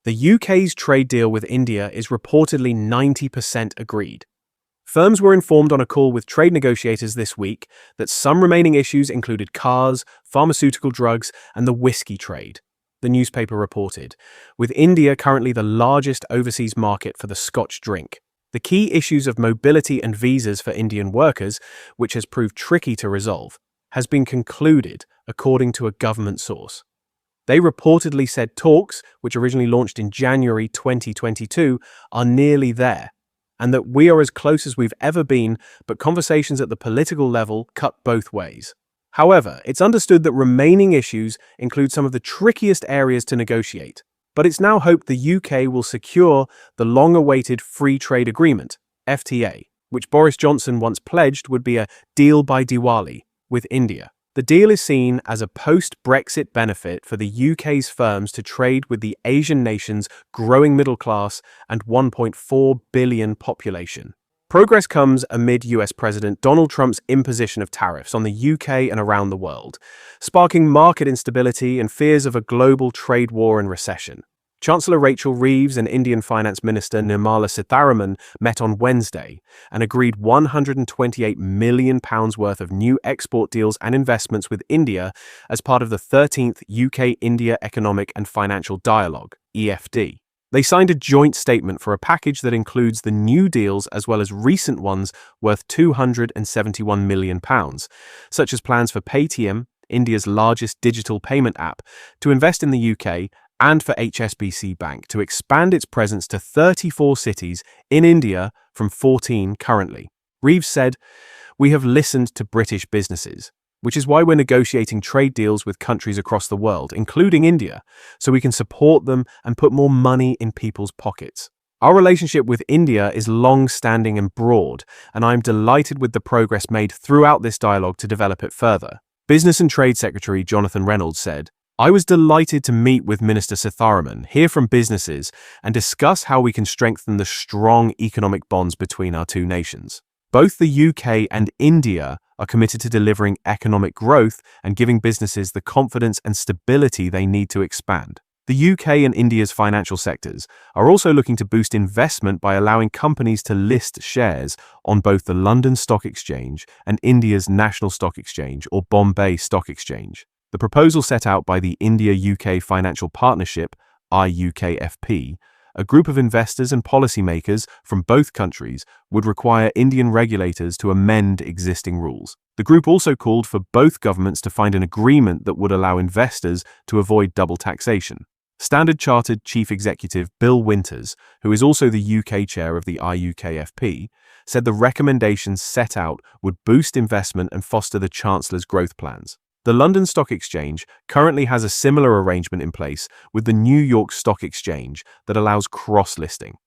The UK's trade deal with India is reportedly 90% agreed. Firms were informed on a call with trade negotiators this week that some remaining issues included cars, pharmaceutical drugs, and the whisky trade, the newspaper reported, with India currently the largest overseas market for the Scotch drink. The key issues of mobility and visas for Indian workers, which has proved tricky to resolve, has been concluded, according to a government source. They reportedly said talks, which originally launched in January 2022, are nearly there, and that we are as close as we've ever been, but conversations at the political level cut both ways. However, it's understood that remaining issues include some of the trickiest areas to negotiate, but it's now hoped the UK will secure the long-awaited Free Trade Agreement, FTA, which Boris Johnson once pledged would be a deal by Diwali with India. The deal is seen as a post-Brexit benefit for the UK's firms to trade with the Asian nation's growing middle class and 1.4 billion population. Progress comes amid US President Donald Trump's imposition of tariffs on the UK and around the world, sparking market instability and fears of a global trade war and recession. Chancellor Rachel Reeves and Indian Finance Minister Nirmala Sitharaman met on Wednesday and agreed £128 million worth of new export deals and investments with India as part of the 13th UK-India Economic and Financial Dialogue, EFD. They signed a joint statement for a package that includes the new deals as well as recent ones worth £271 million, such as plans for Paytm, India's largest digital payment app, to invest in the UK, and for HSBC Bank to expand its presence to 34 cities in India from 14 currently. Reeves said, "We have listened to British businesses, which is why we're negotiating trade deals with countries across the world, including India, so we can support them and put more money in people's pockets. Our relationship with India is long-standing and broad, and I'm delighted with the progress made throughout this dialogue to develop it further." Business and Trade Secretary Jonathan Reynolds said, "I was delighted to meet with Minister Sitharaman, hear from businesses, and discuss how we can strengthen the strong economic bonds between our two nations. Both the UK and India are committed to delivering economic growth and giving businesses the confidence and stability they need to expand. The UK and India's financial sectors are also looking to boost investment by allowing companies to list shares on both the London Stock Exchange and India's National Stock Exchange or Bombay Stock Exchange. The proposal set out by the India-UK Financial Partnership, IUKFP, a group of investors and policymakers from both countries, would require Indian regulators to amend existing rules. The group also called for both governments to find an agreement that would allow investors to avoid double taxation. Standard Chartered Chief Executive Bill Winters, who is also the UK chair of the IUKFP, said the recommendations set out would boost investment and foster the Chancellor's growth plans. The London Stock Exchange currently has a similar arrangement in place with the New York Stock Exchange that allows cross-listing.